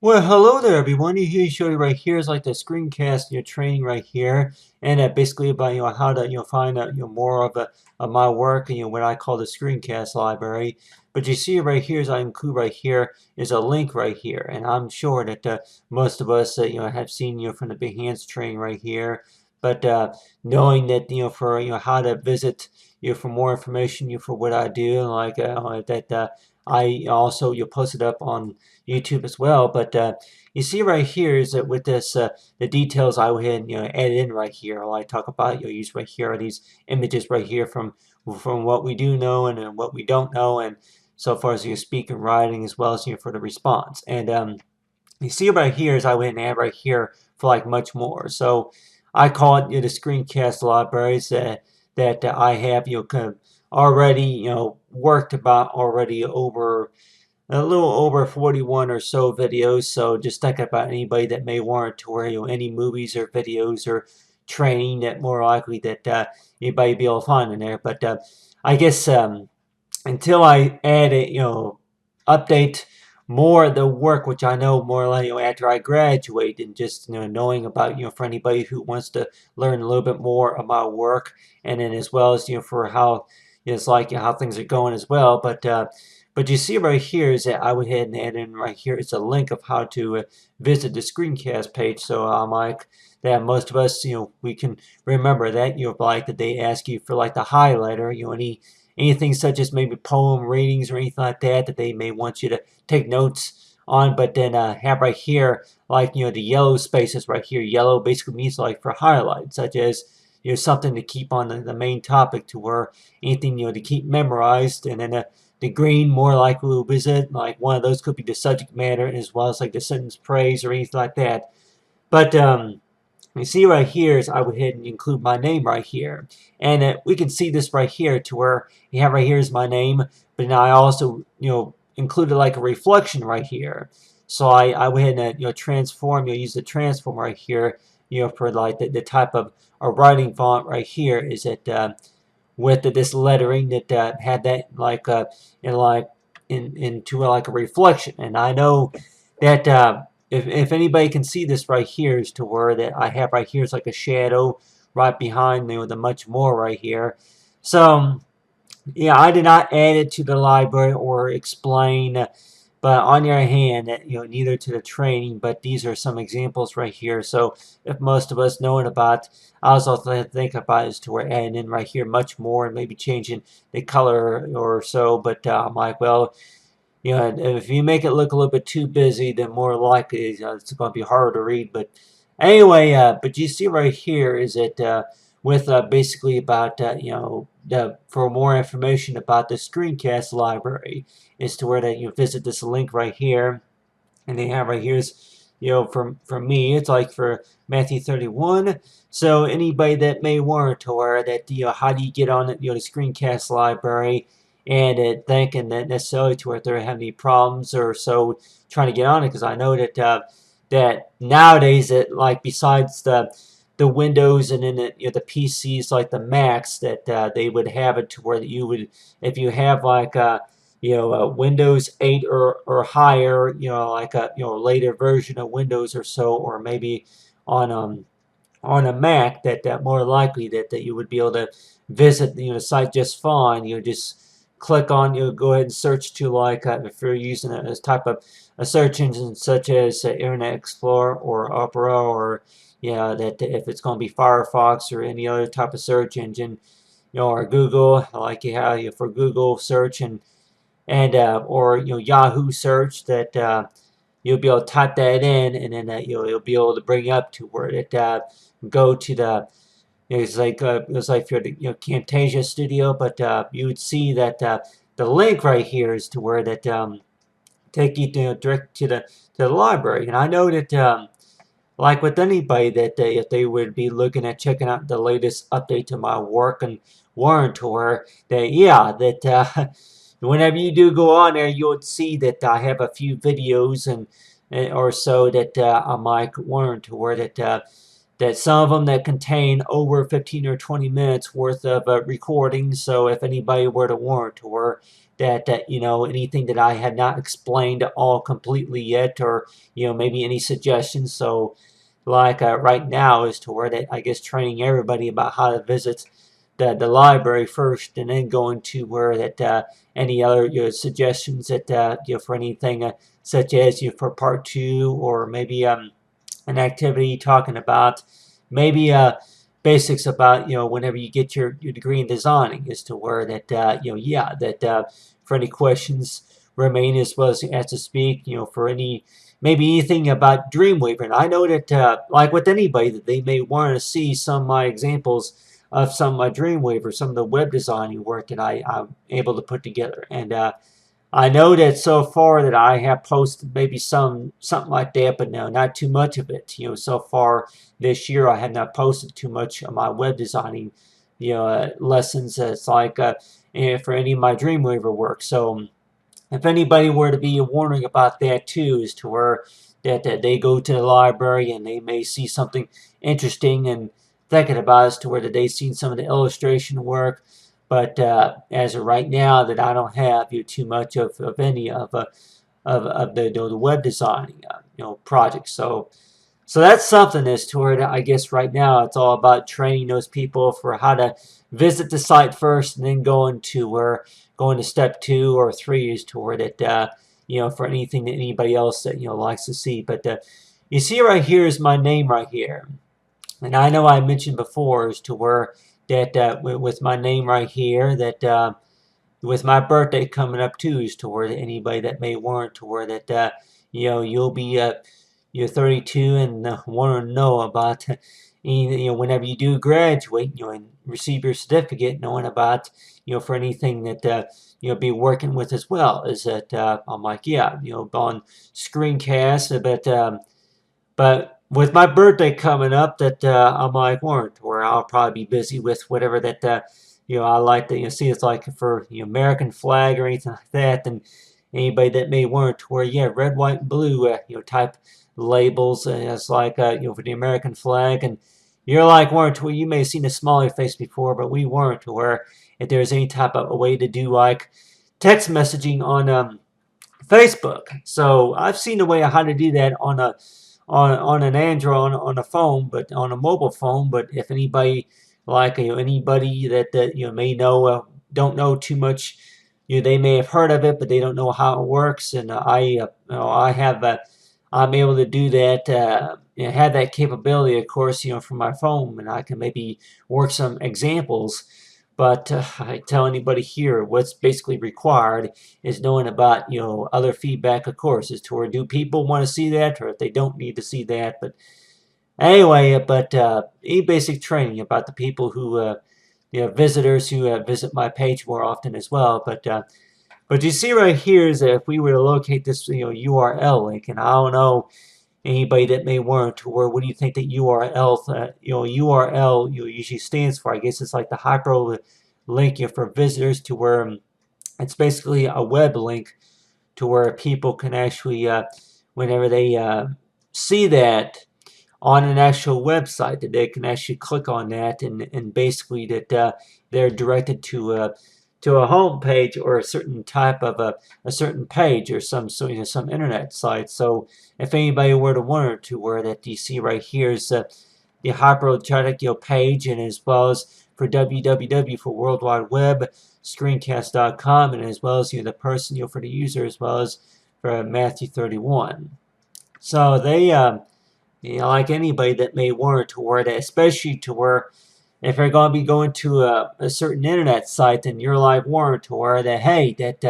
Well, hello there, everyone. You show you right here is like the screencast training right here, and basically about how to find out more of my work and what I call the screencast library. But you see right here is I include right here is a link right here, and I'm sure that most of us have seen from the Behance training right here. But knowing that for how to visit for more information for what I do, like that I also post it up on YouTube as well. But you see right here is that with this the details I would add in right here. All I talk about you'll use right here are these images right here from what we do know and what we don't know, and so far as your speak and writing as well as for the response. And you see right here is I went and add right here for like much more. So I call it the screencast libraries that I have kind of already worked about already over a little over 41 or so videos. So just think about anybody that may warrant to where any movies or videos or training that more likely that anybody be able to find in there. But I guess until I add it, update more of the work, which I know more like after I graduate, and just knowing about for anybody who wants to learn a little bit more about work, and then as well as for how it's like how things are going as well. But you see right here is that I went ahead and add in right here. It's a link of how to visit the screencast page. So like that, most of us we can remember that like that they ask you for like the highlighter, anything such as maybe poem readings or anything like that that they may want you to take notes on, but then have right here like the yellow spaces right here. Yellow basically means like for highlights, such as something to keep on the main topic to where anything to keep memorized, and then the green more likely will visit like one of those could be the subject matter as well as like the sentence praise or anything like that. But you see right here is I would hit and include my name right here. And we can see this right here to where you have right here is my name, but now I also, included like a reflection right here. So I went ahead and, transform, use the transform right here, for like the type of a writing font right here is that with this lettering that had that like, into like a reflection. And I know that if anybody can see this right here is to where that I have right here is like a shadow right behind me with a much more right here. So yeah, I did not add it to the library or explain, but on the other hand, neither to the training, but these are some examples right here. So if most of us know it about, I also think about is to where adding in right here much more and maybe changing the color or so, but I'm like, well, if you make it look a little bit too busy, then more likely it's going to be harder to read. But anyway, but you see right here is that with basically about for more information about the Screencast library is to where that you visit this link right here, and they have right here is from me it's like for Matthew31. So anybody that may want to where that how do you get on it, the Screencast library, and thinking that necessarily to where they're having any problems or so trying to get on it, because I know that that nowadays that like besides the Windows and then the PCs like the Macs that they would have it to where that you would, if you have like Windows 8 or higher, like a later version of Windows or so, or maybe on a Mac, that more likely that you would be able to visit the site just fine. Just click on, go ahead and search to like if you're using a type of a search engine such as Internet Explorer or Opera, or that if it's going to be Firefox or any other type of search engine, or Google, like you have for Google search, and or Yahoo search, that you'll be able to type that in, and then you'll be able to bring up to where it go to the it's like for the Camtasia Studio, but you would see that the link right here is to where that take you direct to the library. And I know that like with anybody that if they would be looking at checking out the latest update to my work and warrant tour, that whenever you do go on there, you'll see that I have a few videos and or so that I might warrant to where that that some of them that contain over 15 or 20 minutes worth of recordings. So if anybody were to warrant or that you know, anything that I had not explained all completely yet, or you know, maybe any suggestions. So like right now is to where that I guess training everybody about how to visit the library first, and then going to where that any other suggestions that for anything such as for part 2, or maybe an activity talking about maybe basics about whenever you get your degree in designing, as to where that yeah, that for any questions remain, as well as to speak for any maybe anything about Dreamweaver. And I know that like with anybody, that they may want to see some of my examples of some of my Dreamweaver, some of the web designing work that I'm able to put together. And I know that so far that I have posted maybe something like that, but no, not too much of it. So far this year I have not posted too much of my web designing, lessons. It's like for any of my Dreamweaver work. So if anybody were to be wondering about that too, is to where that they go to the library and they may see something interesting and thinking about, as to where that they've seen some of the illustration work. But as of right now, that I don't have too much of any of the web designing projects. So that's something, as to where I guess right now it's all about training those people for how to visit the site first, and then going to step 2 or 3 is to where that for anything that anybody else that likes to see. But you see right here is my name right here. And I know I mentioned before, as to where that with my name right here, that with my birthday coming up too, is to where anybody that may warrant to where that you'll be you're 32 and want to know about whenever you do graduate, and receive your certificate, knowing about for anything that be working with as well. Is that I'm like, yeah, on Screencast, but with my birthday coming up, that I'm like, warrant, where I'll probably be busy with whatever that I like to see. It's like for American flag or anything like that, and anybody that may warrant, where red, white, and blue type labels, and it's like for the American flag. And you're like, warrant, where you may have seen a smiley face before, but we weren't, where if there's any type of a way to do like text messaging on Facebook. So I've seen a way of how to do that on an Android, on a phone, but on a mobile phone. But if anybody like anybody that may know don't know too much, they may have heard of it, but they don't know how it works. And I have I'm able to do that. Have that capability, of course, from my phone, and I can maybe work some examples. But I tell anybody here, what's basically required is knowing about other feedback, of course, as to where do people want to see that, or if they don't need to see that. But anyway, any basic training about the people who visitors who visit my page more often as well. But you see right here is that if we were to locate this URL link, and I don't know anybody that may want to, where what do you think that URL usually stands for? I guess it's like the hyperlink for visitors, to where it's basically a web link to where people can actually whenever they see that on an actual website, that they can actually click on that, and basically that they're directed to a home page, or a certain type of a certain page, or some internet site. So if anybody were to wonder, to where that you see right here is the hyperlink page, and as well as for www for World Wide Web, Screencast.com, and as well as the person for the user, as well as for Matthew31. So they like anybody that may want to where that, especially to where if you're going to be going to a certain internet site, then you're like warned to where that, hey, that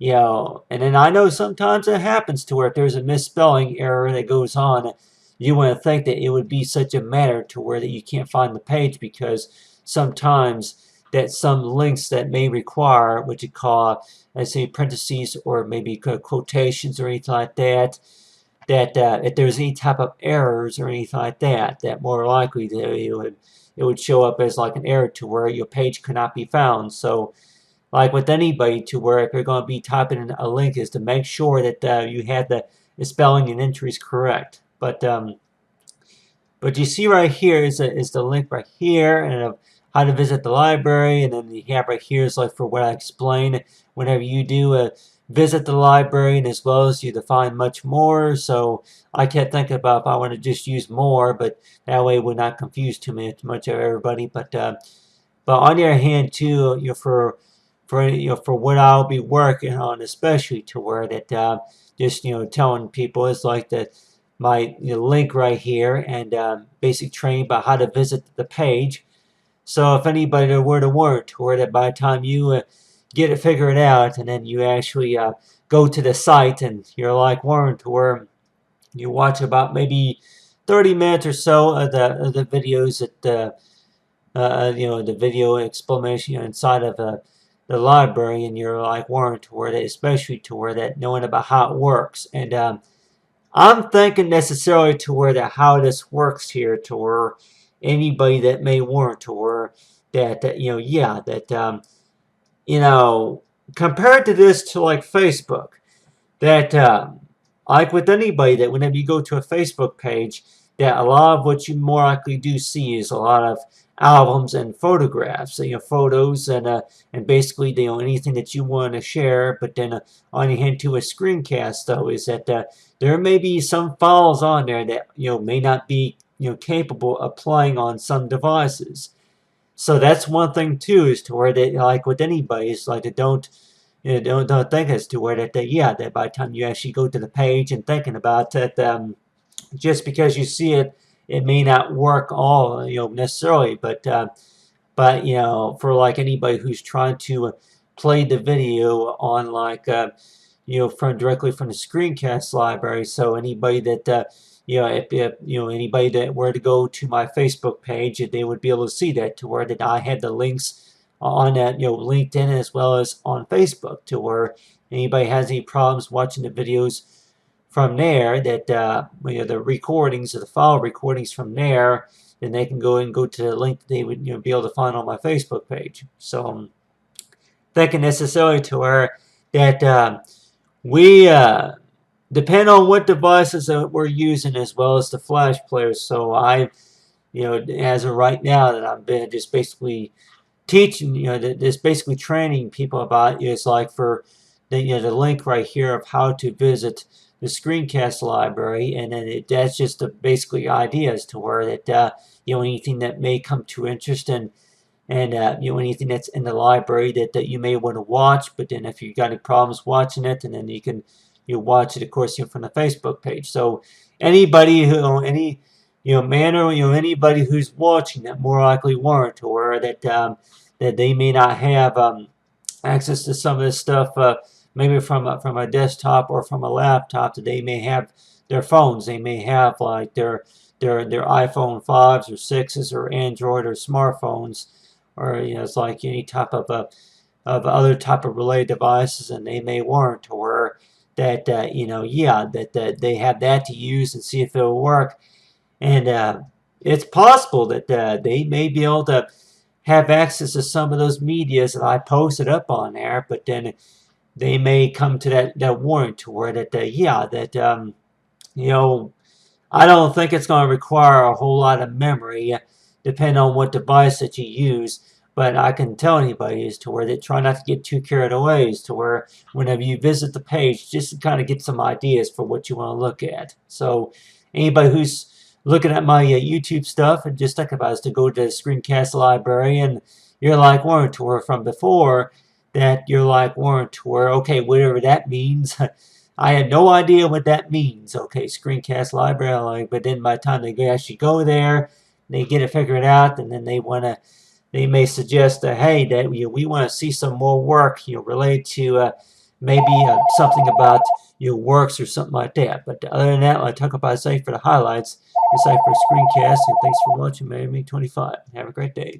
and then I know sometimes it happens to where if there's a misspelling error that goes on, you wouldn't think that it would be such a matter to where that you can't find the page, because sometimes that some links that may require what you call, let's say, parentheses, or maybe quotations or anything like that, that if there's any type of errors or anything like that, that more likely that it would show up as like an error to where your page could not be found. So like with anybody, to where if you're going to be typing in a link, is to make sure that you have the spelling and entries correct. But But you see right here is the link right here, and how to visit the library, and then the have right here is like for what I explain whenever you do visit the library, and as well as you define much more. So I kept thinking about if I want to just use more, but that way it would not confuse too much of everybody. But on the other hand too, for what I'll be working on, especially to where that just telling people is like that my link right here and basic training about how to visit the page. So if anybody were to want to where that by the time you get it figured out and then you actually go to the site and you're like Warren to where you watch about maybe 30 minutes or so of the videos that the video explanation inside of the library, and you're like Warren to where that, especially to where that knowing about how it works. And I'm thinking necessarily to where that how this works here to where anybody that may want to where that yeah, that compared to this to like Facebook, that like with anybody, that whenever you go to a Facebook page, that a lot of what you more likely do see is a lot of albums and photographs, photos and basically anything that you want to share. But then on your hand to a screencast though is that there may be some files on there that may not be capable of playing on some devices. So that's one thing too, is to where they like with anybody is like they don't don't think as to where that yeah, that by the time you actually go to the page and thinking about it, just because you see it, it may not work all necessarily, but for like anybody who's trying to play the video on like from directly from the Screencast library. So anybody that if anybody that were to go to my Facebook page, they would be able to see that to where that I had the links on that LinkedIn as well as on Facebook, to where anybody has any problems watching the videos from there, that the recordings or the file recordings from there, then they can go to the link that they would be able to find on my Facebook page. So I'm thinking necessarily to where that we depend on what devices that we're using as well as the flash players. So I as of right now that I've been just basically teaching, just basically training people about is like for the link right here of how to visit the Screencast library, and then that's just basically ideas to where that anything that may come to interest and anything that's in the library that you may want to watch, but then if you got any problems watching it, and then you can watch it, of course, from the Facebook page. So anybody who any man or anybody who's watching that more likely weren't, to where that that they may not have access to some of this stuff, maybe from a desktop or from a laptop, that they may have their phones. They may have like their iPhone 5s or 6s or Android or smartphones, or it's like any type of other type of related devices, and they may warrant to where that yeah, that they have that to use and see if it'll work. And it's possible that they may be able to have access to some of those medias that I posted up on there, but then they may come to that warrant to where that yeah, that I don't think it's going to require a whole lot of memory, depending on what device that you use. But I can tell anybody is to where they try not to get too carried away, is to where whenever you visit the page, just to kind of get some ideas for what you want to look at. So anybody who's looking at my YouTube stuff and just think about it, is to go to the Screencast library, and you're like Warren to where from before that you're like Warren to where, okay, whatever that means. I had no idea what that means. Okay, Screencast library, but then by the time they actually go there, they get it figured out, and then they may suggest that, hey, that we want to see some more work related to maybe something about works or something like that. But other than that, I talk about, say, for the highlights, it's like for Screencast, and thanks for watching, Matthew25. Have a great day.